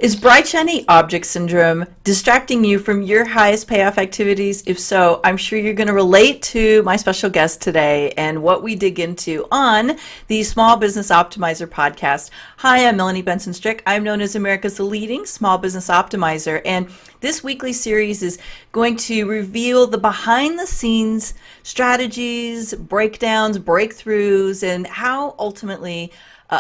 Is bright shiny object syndrome distracting you from your highest payoff activities? If so, I'm sure you're going to relate to my special guest today and what we dig into on the Small Business Optimizer podcast. Hi, I'm Melanie Benson. I'm known as America's leading small business optimizer, and this weekly series is going to reveal the behind the scenes strategies, breakdowns, breakthroughs, and how ultimately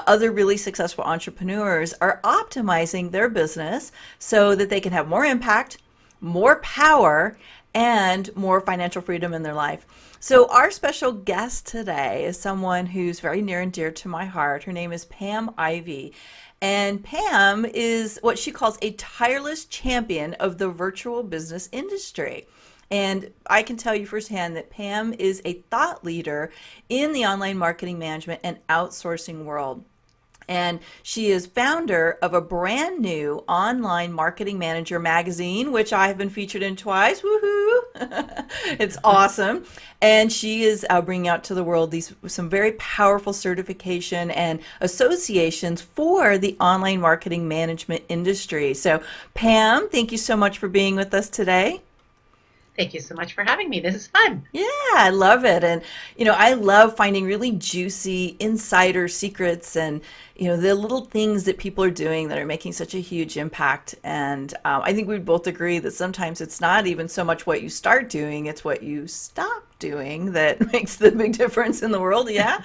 other really successful entrepreneurs are optimizing their business so that they can have more impact, more power, and more financial freedom in their life. So our special guest today is someone who's very near and dear to my heart. Her name is Pam Ivey. And Pam is what she calls a tireless champion of the virtual business industry. And I can tell you firsthand that Pam is a thought leader in the online marketing management and outsourcing world. And she is founder of a brand new online marketing manager magazine, which I have been featured in twice. Woohoo! It's awesome. And she is bringing out to the world some very powerful certification and associations for the online marketing management industry. So Pam, thank you so much for being with us today. Thank you so much for having me. This is fun. Yeah, I love it. And, I love finding really juicy insider secrets and, the little things that people are doing that are making such a huge impact. And I think we both agree that sometimes it's not even so much what you start doing, it's what you stop doing that makes the big difference in the world. Yeah.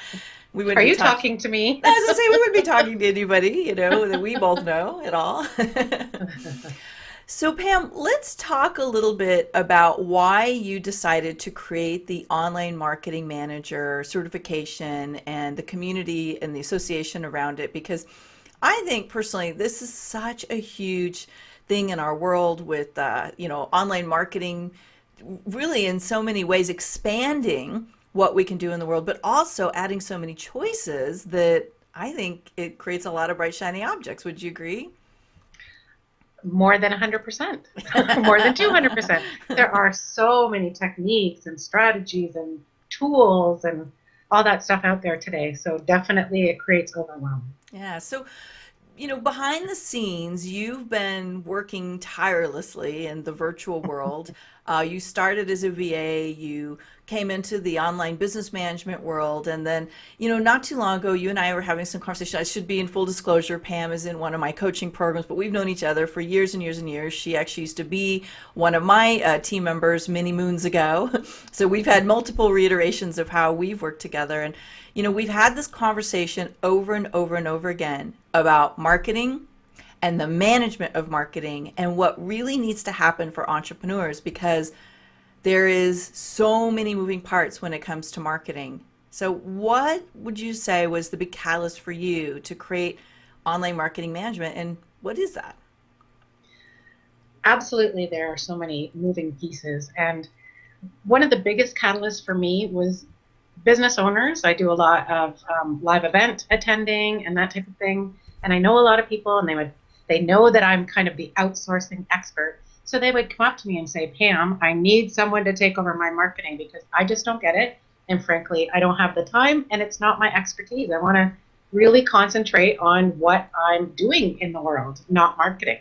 Are you talking to me? I was going to say, we wouldn't be talking to anybody, that we both know at all. So Pam, let's talk a little bit about why you decided to create the online marketing manager certification and the community and the association around it, because I think personally this is such a huge thing in our world with online marketing really in so many ways expanding what we can do in the world, but also adding so many choices that I think it creates a lot of bright shiny objects. Would you agree? More than 100%, more than 200%. There are so many techniques and strategies and tools and all that stuff out there today. So definitely it creates overwhelm. Yeah. So, behind the scenes, you've been working tirelessly in the virtual world. You started as a VA, you came into the online business management world, and then, not too long ago, you and I were having some conversation. I should be in full disclosure, Pam is in one of my coaching programs, but we've known each other for years and years and years. She actually used to be one of my team members many moons ago. So we've had multiple reiterations of how we've worked together. And, we've had this conversation over and over and over again about marketing and the management of marketing and what really needs to happen for entrepreneurs, because there is so many moving parts when it comes to marketing. So what would you say was the big catalyst for you to create online marketing management, and what is that? Absolutely, there are so many moving pieces, and one of the biggest catalysts for me was business owners. I do a lot of live event attending and that type of thing, and I know a lot of people, and they know that I'm kind of the outsourcing expert. So they would come up to me and say, Pam, I need someone to take over my marketing because I just don't get it. And frankly, I don't have the time and it's not my expertise. I want to really concentrate on what I'm doing in the world, not marketing.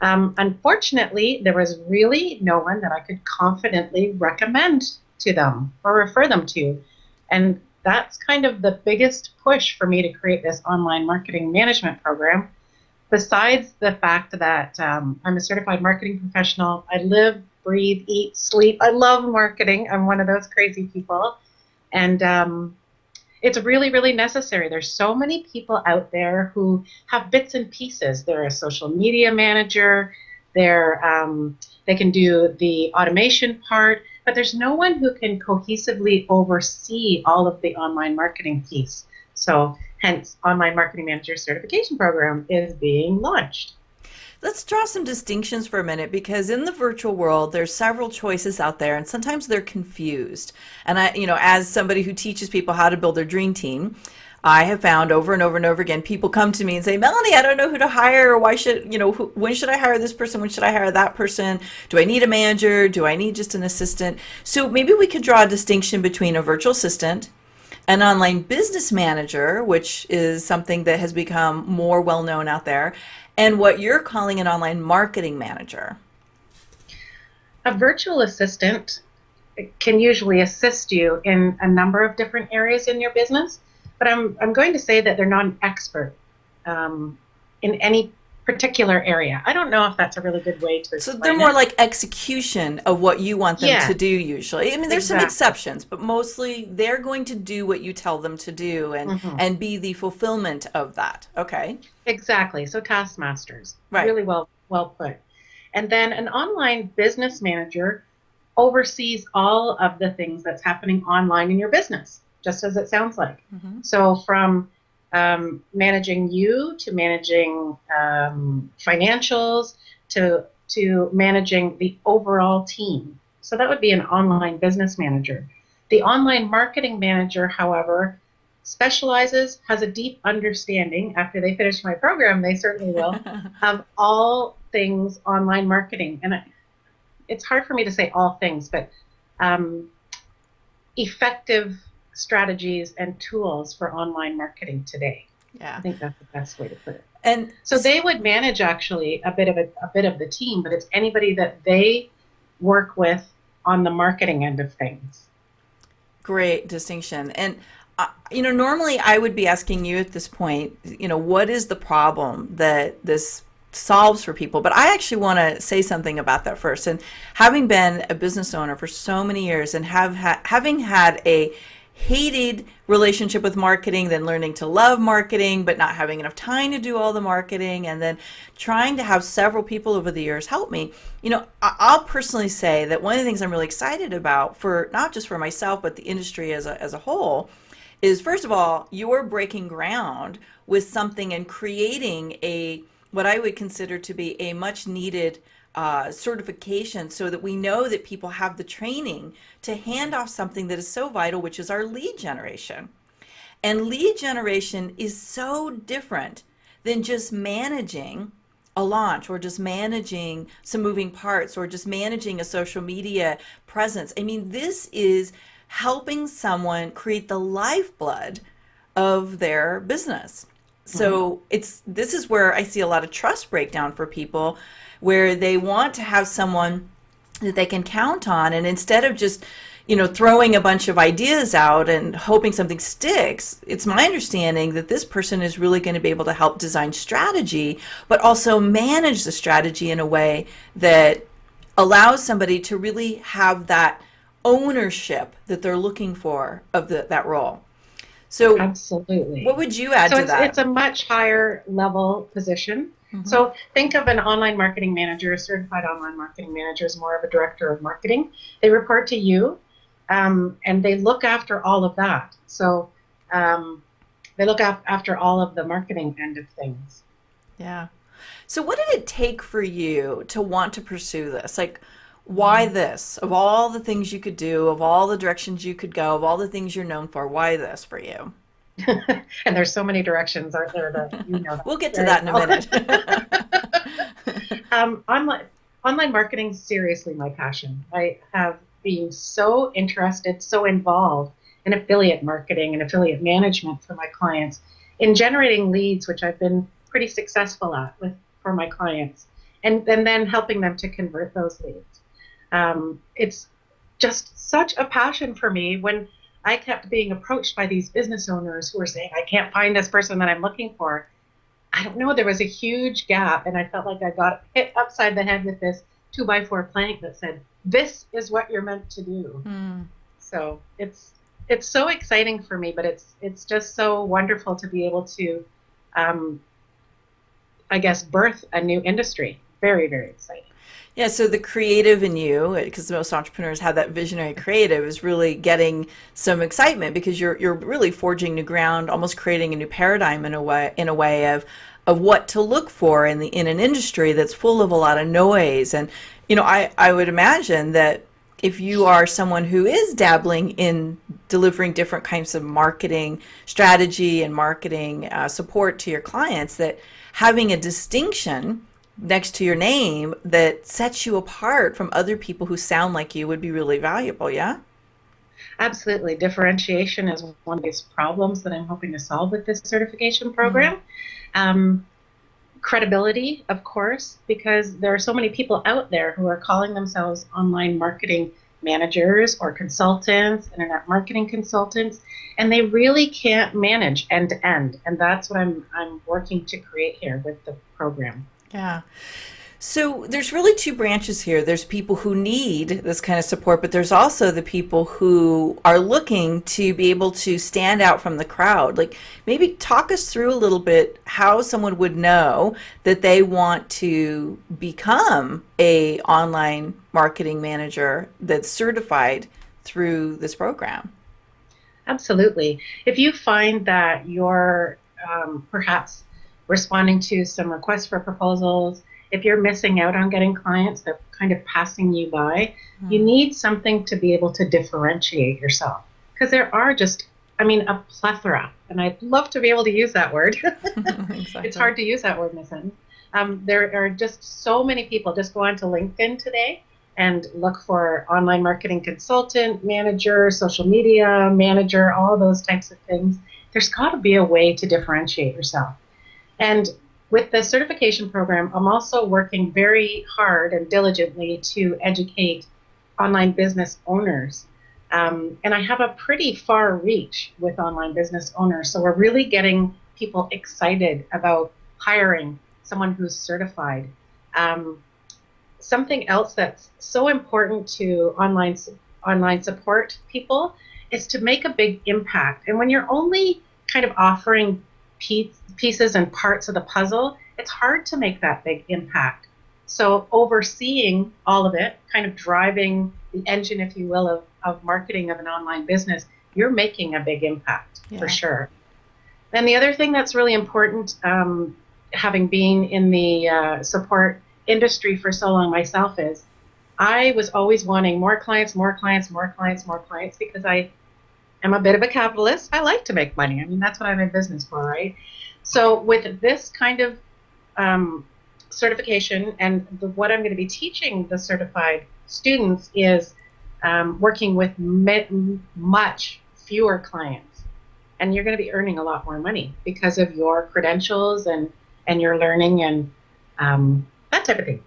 Unfortunately, there was really no one that I could confidently recommend to them or refer them to. And that's kind of the biggest push for me to create this online marketing management program. Besides the fact that I'm a certified marketing professional, I live, breathe, eat, sleep. I love marketing. I'm one of those crazy people. And it's really, really necessary. There's so many people out there who have bits and pieces. They're a social media manager. They can do the automation part, but there's no one who can cohesively oversee all of the online marketing piece. So hence, Online Marketing Manager Certification Program is being launched. Let's draw some distinctions for a minute, because in the virtual world, there's several choices out there, and sometimes they're confused. And as somebody who teaches people how to build their dream team, I have found over and over and over again, people come to me and say, Melanie, I don't know who to hire. Why should, when should I hire this person? When should I hire that person? Do I need a manager? Do I need just an assistant? So maybe we could draw a distinction between a virtual assistant an online business manager, which is something that has become more well known out there, and what you're calling an online marketing manager. A virtual assistant can usually assist you in a number of different areas in your business, but I'm going to say that they're not an expert in any particular area. I don't know if that's a really good way to So explain they're more it. like execution of what you want them to Yeah, do usually. I mean, there's some exactly. exceptions, but mostly they're going to do what you tell them to do Hmm. and be the fulfillment of that. Okay. Exactly. So taskmasters, Right. really well put. And then an online business manager oversees all of the things that's happening online in your business, just as it sounds like. Hmm. So from managing you to managing financials to managing the overall team. So that would be an online business manager. The online marketing manager, however, specializes, has a deep understanding. After they finish my program, they certainly will, of all things online marketing. And it's hard for me to say all things, but um, effective strategies and tools for online marketing today. I Yeah. think that's the best way to put it. And So they would manage actually a bit of the team, but it's anybody that they work with on the marketing end of things. great distinction. And normally I would be asking you at this point, what is the problem that this solves for people? But I actually want to say something about that first. And having been a business owner for so many years and having had a hated relationship with marketing, then learning to love marketing, but not having enough time to do all the marketing, and then trying to have several people over the years help me. I'll personally say that one of the things I'm really excited about, for not just for myself, but the industry as a whole, is first of all, you're breaking ground with something and creating a what I would consider to be a much needed certification, so that we know that people have the training to hand off something that is so vital, which is our lead generation. And lead generation is so different than just managing a launch, or just managing some moving parts, or just managing a social media presence. I mean, this is helping someone create the lifeblood of their business. Mhm. So this is where I see a lot of trust breakdown for people, where they want to have someone that they can count on, and instead of just throwing a bunch of ideas out and hoping something sticks, it's my understanding that this person is really going to be able to help design strategy, but also manage the strategy in a way that allows somebody to really have that ownership that they're looking for of that role. So what Absolutely. would you add So to it's that? a much higher level position. Hmm. So think of an online marketing manager, a certified online marketing manager is more of a director of marketing. They report to you, and they look after all of that. So um, they look after all of the marketing end of things. Yeah. So what did it take for you to want to pursue this? Like, why this? Of all the things you could do, of all the directions you could go, of all the things you're known for, why this for you? And there's so many directions, aren't there, that you know that We'll get to very that in a well. minute. Online marketing is seriously my passion. I have been so interested, so involved in affiliate marketing and affiliate management for my clients, in generating leads, which I've been pretty successful at with for my clients, and then helping them to convert those leads. It's just such a passion for me when I kept being approached by these business owners who were saying, I can't find this person that I'm looking for. I don't know, there was a huge gap, and I felt like I got hit upside the head with this 2x4 plank that said, "This is what you're meant to do." Hmm. So it's so exciting for me, but it's just so wonderful to be able to, um, I guess, birth a new industry. Very, very exciting. Yeah, so the creative in you, because most entrepreneurs have that visionary creative, is really getting some excitement, because you're really forging new ground, almost creating a new paradigm in a way of what to look for in an industry that's full of a lot of noise. And I would imagine that if you are someone who is dabbling in delivering different kinds of marketing strategy and marketing support to your clients, that having a distinction next to your name that sets you apart from other people who sound like you would be really valuable. Yeah. Absolutely. Differentiation is one of these problems that I'm hoping to solve with this certification Mm, program. Um, Credibility, of course, because there are so many people out there who are calling themselves online marketing managers or consultants, internet marketing consultants, and they really can't manage end to end. And that's what I'm working to create here with the program. yeah. So there's really two branches here. There's people who need this kind of support, but there's also the people who are looking to be able to stand out from the crowd. Like maybe talk us through a little bit how someone would know that they want to become a online marketing manager that's certified through this program. Absolutely. If you find that you're perhaps responding to some requests for proposals, if you're missing out on getting clients, they're kind of passing you by, you Hmm. need something to be able to differentiate yourself. Because there are just, I mean, a plethora, and I'd love to be able to use that word. It's Exactly. hard to use that word in a sentence. There are just so many people. Just go onto LinkedIn today and look for online marketing consultant, manager, social media manager, all those types of things. There's got to be a way to differentiate yourself. And with the certification program, I'm also working very hard and diligently to educate online business owners. And I have a pretty far reach with online business owners. So we're really getting people excited about hiring someone who's certified. Um, Something else that's so important to online support people is to make a big impact. And when you're only kind of offering pieces and parts of the puzzle, it's hard to make that big impact. So overseeing all of it, kind of driving the engine, if you will, of marketing of an online business, you're making a big impact for Yeah. sure. And the other thing that's really important, having been in the support industry for so long myself, is I was always wanting more clients, more clients, more clients, more clients, because I am a bit of a capitalist. I like to make money. I mean, that's what I'm in business for, right? So with this kind of um, certification and what I'm going to be teaching the certified students is working with much fewer clients, and you're going to be earning a lot more money because of your credentials and your learning and that type of thing.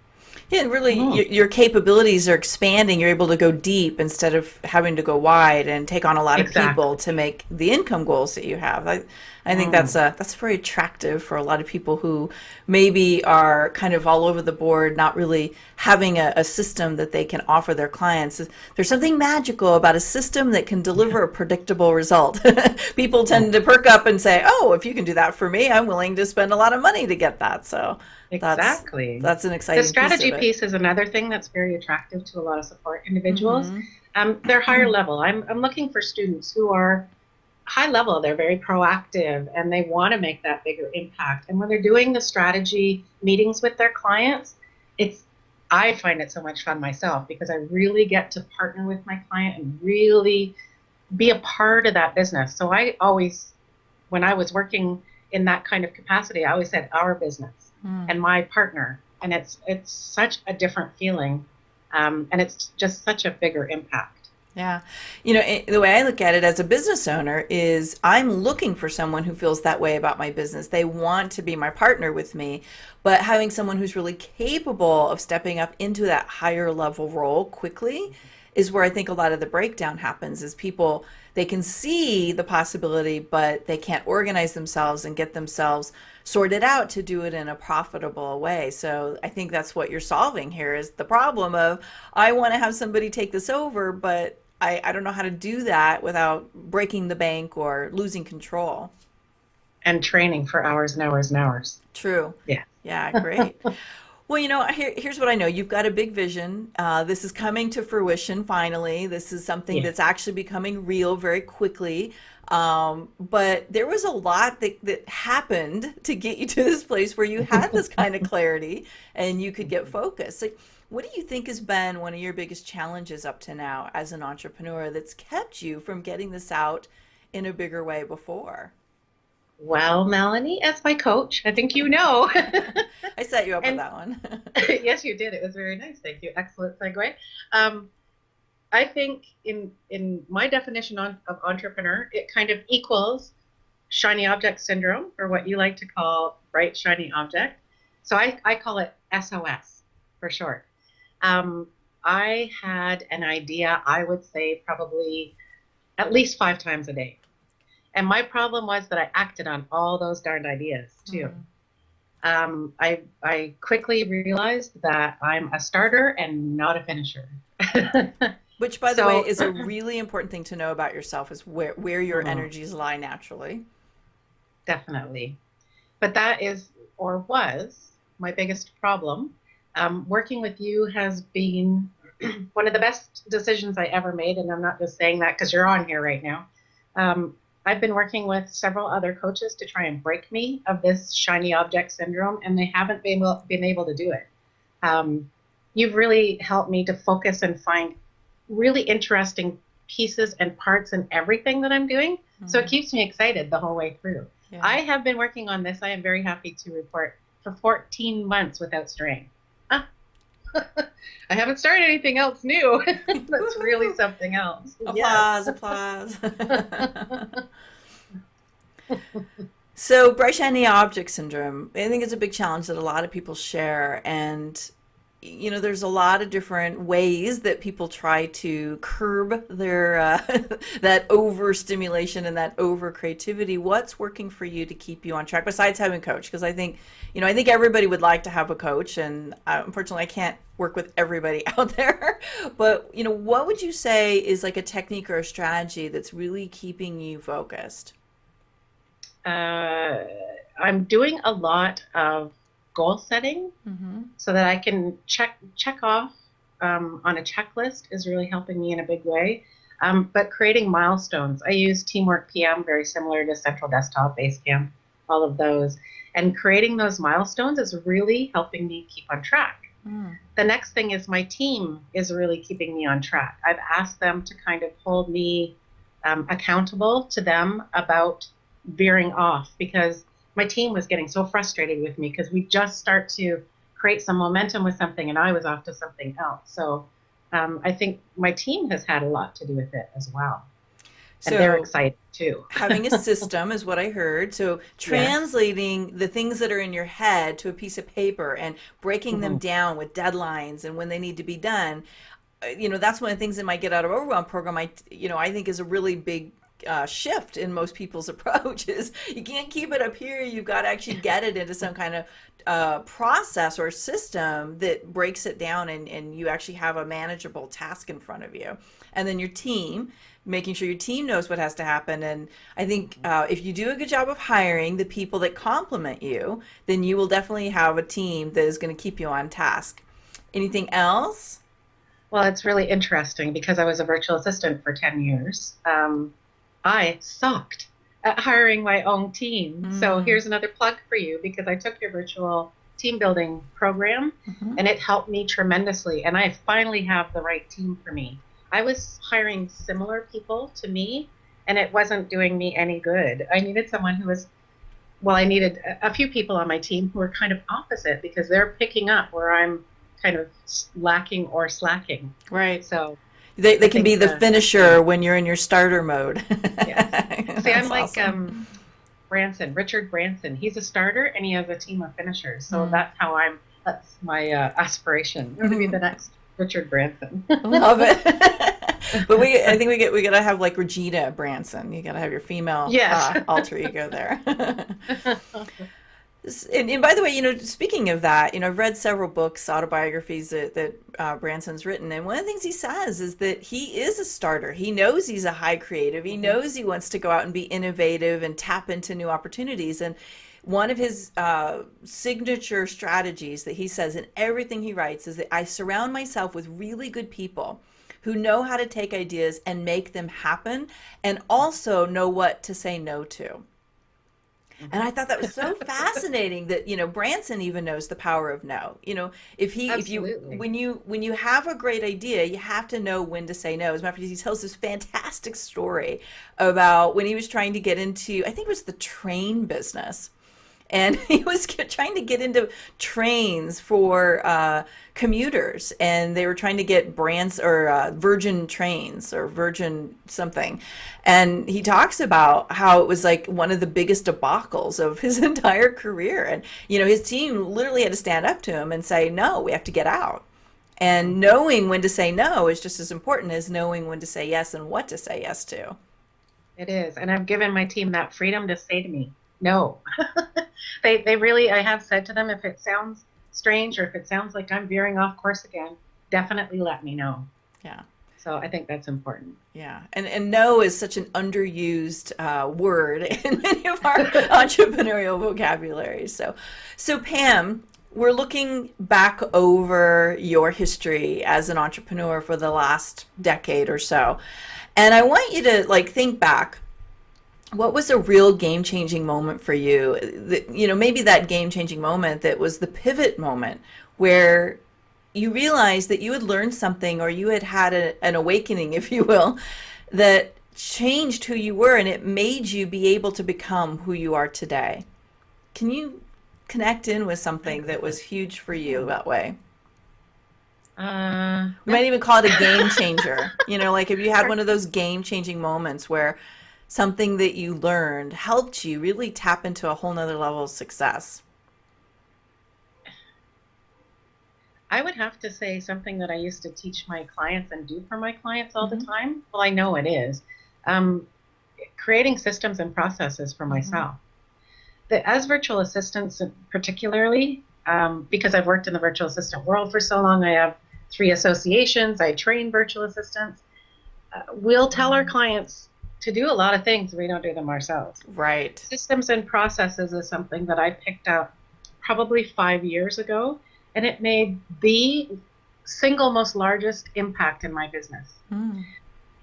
Yeah, and really, Mm, your capabilities are expanding. You're able to go deep instead of having to go wide and take on a lot of people to exactly. make the income goals that you have. I think Mm, that's very attractive for a lot of people who maybe are kind of all over the board, not really having a system that they can offer their clients. There's something magical about a system that can yeah. deliver a predictable result. People Mm, tend to perk up and say, "Oh, if you can do that for me, I'm willing to spend a lot of money to get that." So that's exactly. that's an The exciting piece of strategy it. piece is another thing that's very attractive to a lot of support individuals. Hmm. They're higher level. I'm looking for students who are high level. They're very proactive and they want to make that bigger impact. And when they're doing the strategy meetings with their clients, it's I find it so much fun myself because I really get to partner with my client and really be a part of that business. So I always, when I was working in that kind of capacity, I always said our business and my partner, and it's such a different feeling, and it's just such a bigger impact. Yeah. The way I look at it as a business owner is I'm looking for someone who feels that way about my business. They want to be my partner with me, but having someone who's really capable of stepping up into that higher level role quickly is where I think a lot of the breakdown happens is people they can see the possibility, but they can't organize themselves and get themselves sorted out to do it in a profitable way. So I think that's what you're solving here is the problem of I want to have somebody take this over, but I don't know how to do that without breaking the bank or losing control. And training for hours and hours and hours. True. Yeah. Yeah, great. Well, here's what I know. You've got a big vision. This is coming to fruition finally. This is something Yeah. that's actually becoming real very quickly. But there was a lot that happened to get you to this place where you had this kind of clarity and you could get focused. Like, what do you think has been one of your biggest challenges up to now as an entrepreneur that's kept you from getting this out in a bigger way before? Well, Melanie, as my coach, I think you know. I set you up with And that one. yes, you did. It was very nice. Thank you. Excellent segue. Um, I think in my definition of entrepreneur, it kind of equals shiny object syndrome, or what you like to call bright shiny object. So I call it SOS for short. Um, I had an idea, I would say probably at least 5 times a day. And my problem was that I acted on all those darned ideas too. Mm. I quickly realized that I'm a starter and not a finisher. Which, by the way, So is a really important thing to know about yourself, is where your mm, energies lie naturally. definitely. But that is or was my biggest problem. Working with you has been one of the best decisions I ever made. And I'm not just saying that because you're on here right now. Um, I've been working with several other coaches to try and break me of this shiny object syndrome, and they haven't been able to do it. Um, you've really helped me to focus and find really interesting pieces and parts in everything that I'm doing. So it Mm. keeps me excited the whole way through. Yeah. I have been working on this, I am very happy to report, for 14 months without strain. Ah, I haven't started anything else new. That's really Woohoo! something else. Applause, Yes. applause. So, bright shiny object syndrome, I think it's a big challenge that a lot of people share. And, there's a lot of different ways that people try to curb their that overstimulation and that over creativity. What's working for you to keep you on track besides having a coach? Because I think everybody would like to have a coach, and unfortunately, I can't work with everybody out there. But, what would you say is like a technique or a strategy that's really keeping you focused? Uh, I'm doing a lot of goal setting Mm-hmm. so that I can check off on a checklist is really helping me in a big way. But creating milestones, I use Teamwork PM, very similar to Central Desktop, Basecamp, all of those. And creating those milestones is really helping me keep on track. Mm. The next thing is my team is really keeping me on track. I've asked them to kind of hold me accountable to them about veering off, because my team was getting so frustrated with me because we just start to create some momentum with something and I was off to something else. So I think my team has had a lot to do with it as well. And they're So, excited too. having a system is what I heard. So, Yes. translating the things that are in your head to a piece of paper and breaking them Hmm. down with deadlines and when they need to be done. That's one of the things that might get out of overwhelm program. I think is a really big shift in most people's approach is you can't keep it up here. You've got to actually get it into some kind of process or system that breaks it down, and you actually have a manageable task in front of you. And then your team, making sure your team knows what has to happen. And I think if you do a good job of hiring the people that complement you, then you will definitely have a team that is going to keep you on task. Anything else? Well, it's really interesting because I was a virtual assistant for 10 years. I sucked at hiring my own team. So Mm. here's another plug for you because I took your virtual team building program Hmm. and it helped me tremendously. And I finally have the right team for me. I was hiring similar people to me and it wasn't doing me any good. I needed someone who was, well, I needed a few people on my team who were kind of opposite because they're picking up where I'm kind of lacking or slacking. Right. So They I can be think the yeah, finisher when you're in your starter mode. yes. See, I'm That's like awesome. Richard Branson. He's a starter and he has a team of finishers. So Mm. that's my aspiration. I want to be the next Richard Branson. Love it. But I think we gotta have like Regina Branson. You gotta have your female Yes. alter ego there. And by the way, speaking of that, I've read several books, autobiographies that Branson's written, and one of the things he says is that he is a starter. He knows he's a high creative. He Mhm. knows he wants to go out and be innovative and tap into new opportunities. And one of his signature strategies that he says in everything he writes is that I surround myself with really good people who know how to take ideas and make them happen, and also know what to say no to. And I Mhm. thought that was so fascinating that, Branson even knows the power of no. If you, Absolutely. when you have a great idea, you have to know when to say no. As a matter of fact, he tells this fantastic story about when he was trying to get into, I think it was the train business. and he was trying to get into trains for commuters, and they were trying to get brands or Virgin trains or Virgin something. And he talks about how it was like one of the biggest debacles of his entire career. And, his team literally had to stand up to him and say, no, we have to get out. And knowing when to say no is just as important as knowing when to say yes and what to say yes to. It is. And I've given my team that freedom to say to me, no. They really, I have said to them, if it sounds strange or if it sounds like I'm veering off course again, definitely let me know. Yeah. So I think that's important. Yeah. And no is such an underused word in many of our entrepreneurial vocabulary. So Pam, we're looking back over your history as an entrepreneur for the last decade or so. And I want you to think back. What was a real game-changing moment for you? Maybe that game-changing moment that was the pivot moment where you realized that you had learned something, or you had had an awakening, if you will, that changed who you were and it made you be able to become who you are today. Can you connect in with something that was huge for you that way? We might even call it a game changer. Have you had one of those game changing moments where something that you learned helped you really tap into a whole nother level of success? I would have to say something that I used to teach my clients and do for my clients all the time. Well, I know it is. Creating systems and processes for myself. As virtual assistants, particularly, because I've worked in the virtual assistant world for so long, I have 3 associations, I train virtual assistants. We'll tell our clients to do a lot of things, we don't do them ourselves. Right. Systems and processes is something that I picked up probably 5 years ago, and it made the single most largest impact in my business.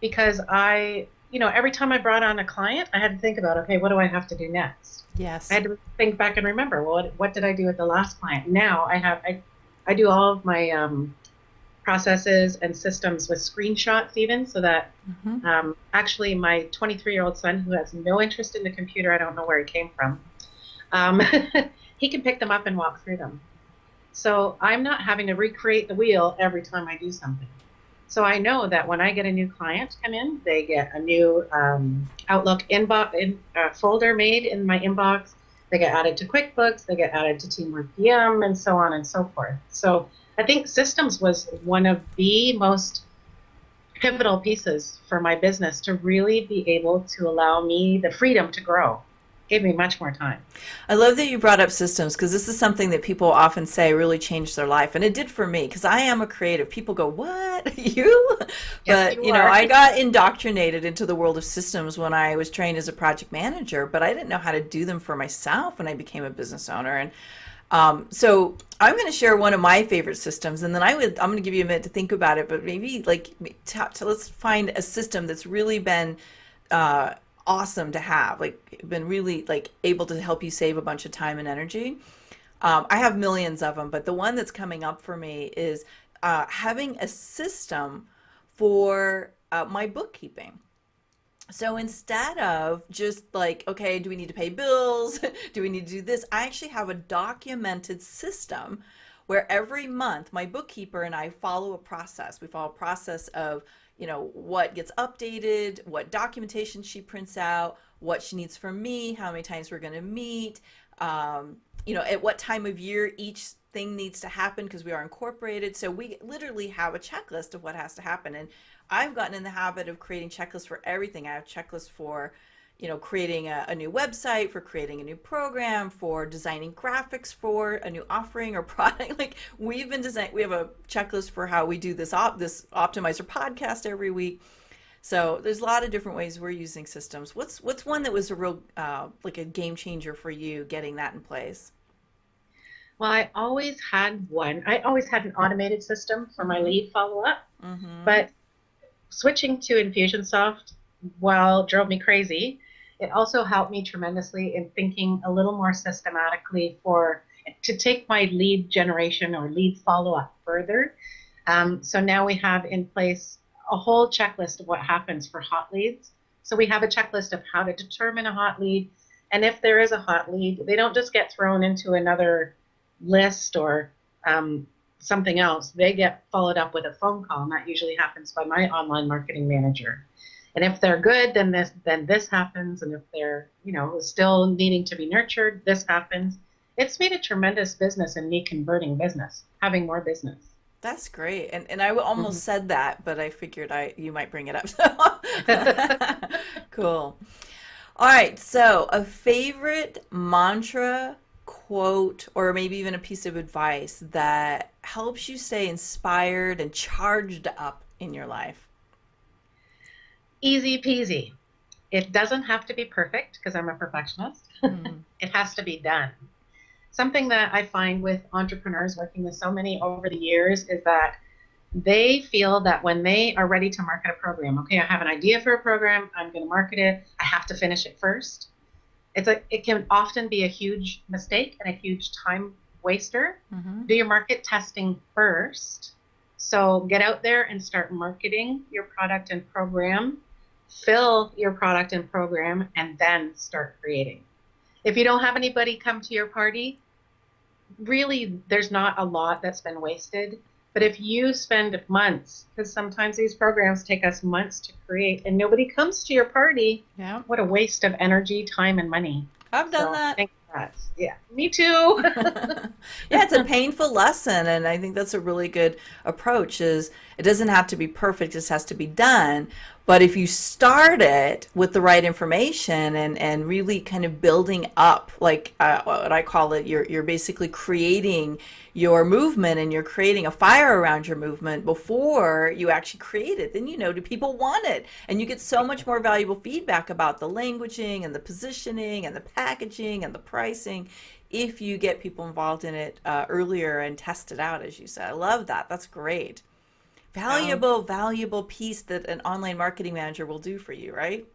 Because every time I brought on a client, I had to think about, okay, what do I have to do next? Yes. I had to think back and remember, well, what did I do with the last client? Now I do all of my processes and systems with screenshots even, so that actually my 23-year-old son, who has no interest in the computer, I don't know where he came from, he can pick them up and walk through them. So I'm not having to recreate the wheel every time I do something. So I know that when I get a new client come in, they get a new Outlook inbox folder made in my inbox. They get added to QuickBooks, they get added to Teamwork PM, and so on and so forth. So I think systems was one of the most pivotal pieces for my business to really be able to allow me the freedom to grow. Gave me much more time. I love that you brought up systems, because this is something that people often say really changed their life. And it did for me, because I am a creative. People go, what? You? Yes, But, you are. I got indoctrinated into the world of systems when I was trained as a project manager, but I didn't know how to do them for myself when I became a business owner. And so I'm going to share one of my favorite systems, and then I'm going to give you a minute to think about it, but maybe let's find a system that's really been awesome to have, been really able to help you save a bunch of time and energy. I have millions of them, but the one that's coming up for me is having a system for my bookkeeping. So instead of just okay, do we need to pay bills? Do we need to do this? I actually have a documented system where every month my bookkeeper and I follow a process. We follow a process of what gets updated, what documentation she prints out, what she needs from me, how many times we're going to meet, at what time of year each thing needs to happen, because we are incorporated. So we literally have a checklist of what has to happen. And I've gotten in the habit of creating checklists for everything. I have checklists for creating a new website, for creating a new program, for designing graphics for a new offering or product. We have a checklist for how we do this optimizer podcast every week. So there's a lot of different ways we're using systems. What's one that was a real a game changer for you getting that in place? Well, I always had one. I always had an automated system for my lead follow-up, but switching to Infusionsoft, drove me crazy. It also helped me tremendously in thinking a little more systematically to take my lead generation or lead follow-up further. So now we have in place a whole checklist of what happens for hot leads. So we have a checklist of how to determine a hot lead, And if there is a hot lead, they don't just get thrown into another list or something else. They get followed up with a phone call, and that usually happens by my online marketing manager. And if they're good, then this happens. And if they're, still needing to be nurtured, this happens. It's made a tremendous business in me converting business, having more business. That's great. And I almost said that, but I figured you might bring it up. Cool. All right. So a favorite mantra, quote, or maybe even a piece of advice that helps you stay inspired and charged up in your life. Easy peasy. It doesn't have to be perfect because I'm a perfectionist. It has to be done. Something that I find with entrepreneurs working with so many over the years is that they feel that when they are ready to market a program, okay, I have an idea for a program, I'm going to market it, I have to finish it first. It can often be a huge mistake and a huge time waster. Do your market testing first. So get out there and start marketing your product and program, fill your product and program, and then start creating. If you don't have anybody come to your party, really there's not a lot that's been wasted. But if you spend months, because sometimes these programs take us months to create and nobody comes to your party, Yeah. what a waste of energy, time, and money. I've done So I that. think yeah, me too. Yeah, it's a painful lesson, and I think that's a really good approach. Is it doesn't have to be perfect; it just has to be done. But if you start it with the right information and really kind of building up, like what I call it, you're basically creating your movement and you're creating a fire around your movement before you actually create it. Then do people want it? And you get so much more valuable feedback about the languaging and the positioning and the packaging and the pricing if you get people involved in it earlier and test it out, as you said. I love that. That's great. Valuable piece that an online marketing manager will do for you, right?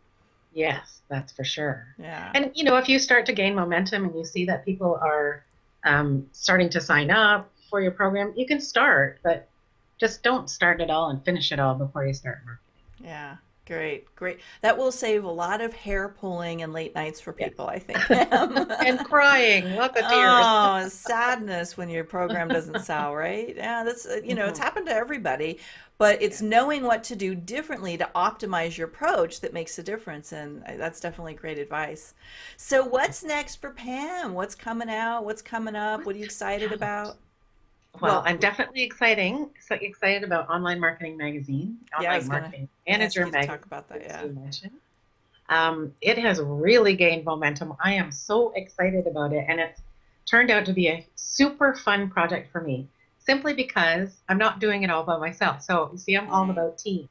Yes, that's for sure. Yeah. And if you start to gain momentum and you see that people are starting to sign up for your program, you can start, but just don't start it all and finish it all before you start marketing. Yeah. Great. That will save a lot of hair pulling and late nights for people, I think. And crying, lots of tears. Oh, sadness when your program doesn't sell, right? Yeah, that's, it's happened to everybody, but it's knowing what to do differently to optimize your approach that makes a difference. And that's definitely great advice. So what's next for Pam? What's coming out? What's coming up? What are you excited about? Well, I'm definitely excited about Online Marketing Magazine, Yeah, I Online was gonna Marketing ask Manager you to Magazine, talk about that. as Yeah. you mentioned. It has really gained momentum. I am so excited about it, and it's turned out to be a super fun project for me, simply because I'm not doing it all by myself. So you see, I'm all about team.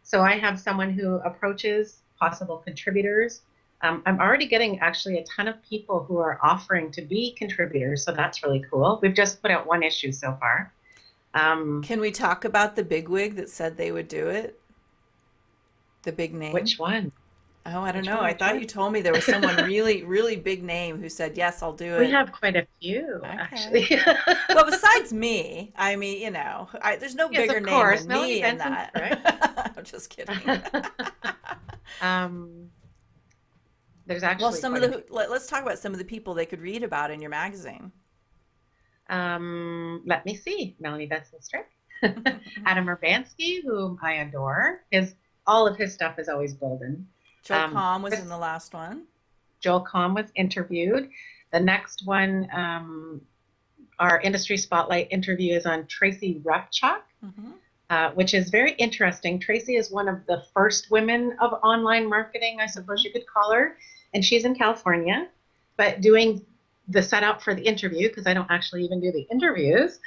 So I have someone who approaches possible contributors. I'm already getting actually a ton of people who are offering to be contributors, so that's really cool. We've just put out one issue so far. Can we talk about the bigwig that said they would do it? The big name? Which one? Oh, I don't Which know. one? I Which thought one? you told me there was someone really, really big name who said, yes, I'll do We it. have quite a few, Okay. actually. Well, besides me, I mean, there's no Yes, bigger of name course. than Melanie me in Benson, correct? that. I'm just kidding. um, there's Well, actually quite a few. let's talk about some of the people they could read about in your magazine. Let me see. Melanie Benson Strick. Adam Urbanski, whom I adore. All of his stuff is always golden. Joel Comm was Chris in the last one. Joel Comm was interviewed. The next one, our industry spotlight interview is on Tracy Repchuk, Hmm. which is very interesting. Tracy is one of the first women of online marketing, I suppose you could call her, and she's in California, but doing the setup for the interview, because I don't actually even do the interviews.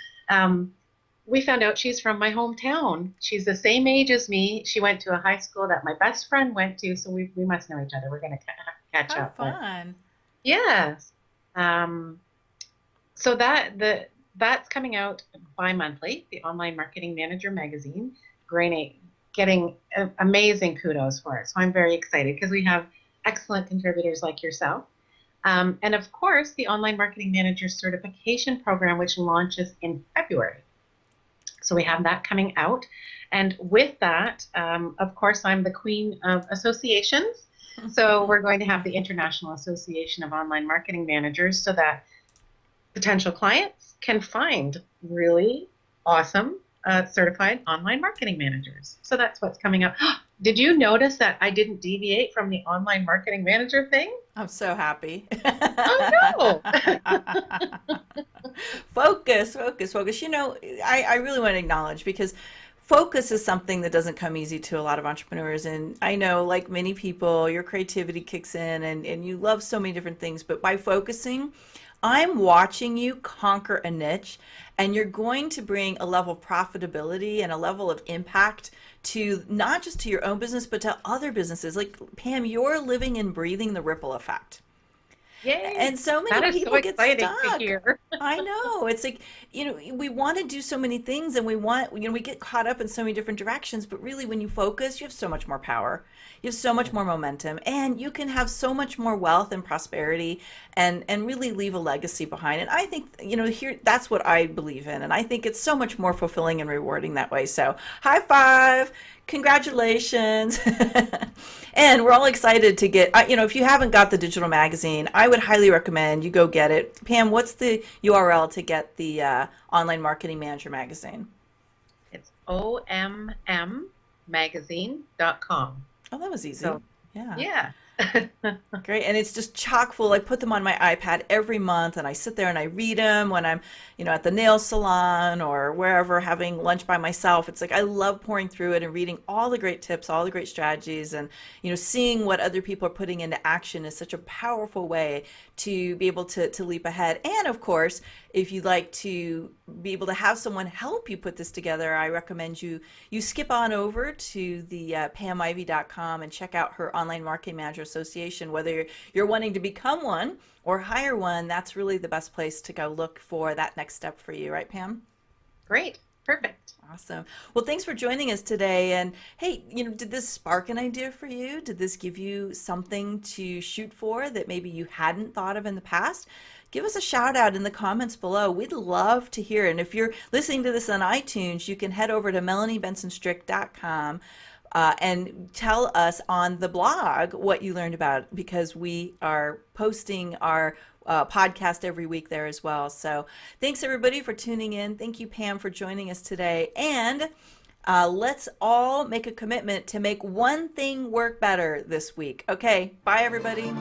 We found out she's from my hometown. She's the same age as me. She went to a high school that my best friend went to, so we must know each other. We're going to catch How up. But fun. yes. So that's coming out bi-monthly, the Online Marketing Manager magazine. Getting amazing kudos for it. So I'm very excited because we have excellent contributors like yourself. And of course, the Online Marketing Manager Certification Program, which launches in February. So we have that coming out. And with that, of course, I'm the queen of associations. So we're going to have the International Association of Online Marketing Managers so that potential clients can find really awesome certified online marketing managers. So that's what's coming up. Did you notice that I didn't deviate from the online marketing manager thing? I'm so happy. Oh no. Focus, focus, focus. I really want to acknowledge because focus is something that doesn't come easy to a lot of entrepreneurs. And I know, like many people, your creativity kicks in and you love so many different things. But by focusing, I'm watching you conquer a niche, and you're going to bring a level of profitability and a level of impact to not just to your own business, but to other businesses. Like Pam, you're living and breathing the ripple effect. Yay. And so That many is so people get exciting to stuck. hear. I know. It's like, we want to do so many things and we get caught up in so many different directions, but really when you focus, you have so much more power. You have so much more momentum and you can have so much more wealth and prosperity and really leave a legacy behind. And I think, here, that's what I believe in. And I think it's so much more fulfilling and rewarding that way. So high five, congratulations. And we're all excited to get, if you haven't got the digital magazine, I would highly recommend you go get it. Pam, what's the URL to get the Online Marketing Manager magazine? It's ommmagazine.com. Oh, that was easy. So, Yeah. yeah. Great. And it's just chock full. I put them on my iPad every month and I sit there and I read them when I'm, at the nail salon or wherever having lunch by myself. It's like I love pouring through it and reading all the great tips, all the great strategies, and, seeing what other people are putting into action is such a powerful way to be able to leap ahead. And of course, if you'd like to be able to have someone help you put this together, I recommend you skip on over to the PamIvey.com and check out her Online Marketing Manager Association. Whether you're wanting to become one or hire one, that's really the best place to go look for that next step for you, right, Pam? Great. Perfect. Awesome. Well, thanks for joining us today. And hey, did this spark an idea for you? Did this give you something to shoot for that maybe you hadn't thought of in the past? Give us a shout out in the comments below. We'd love to hear it. And if you're listening to this on iTunes, you can head over to melaniebensonstrick.com and tell us on the blog what you learned about it, because we are posting our podcast every week there as well. So thanks everybody for tuning in. Thank you, Pam, for joining us today. And let's all make a commitment to make one thing work better this week. Okay, bye everybody.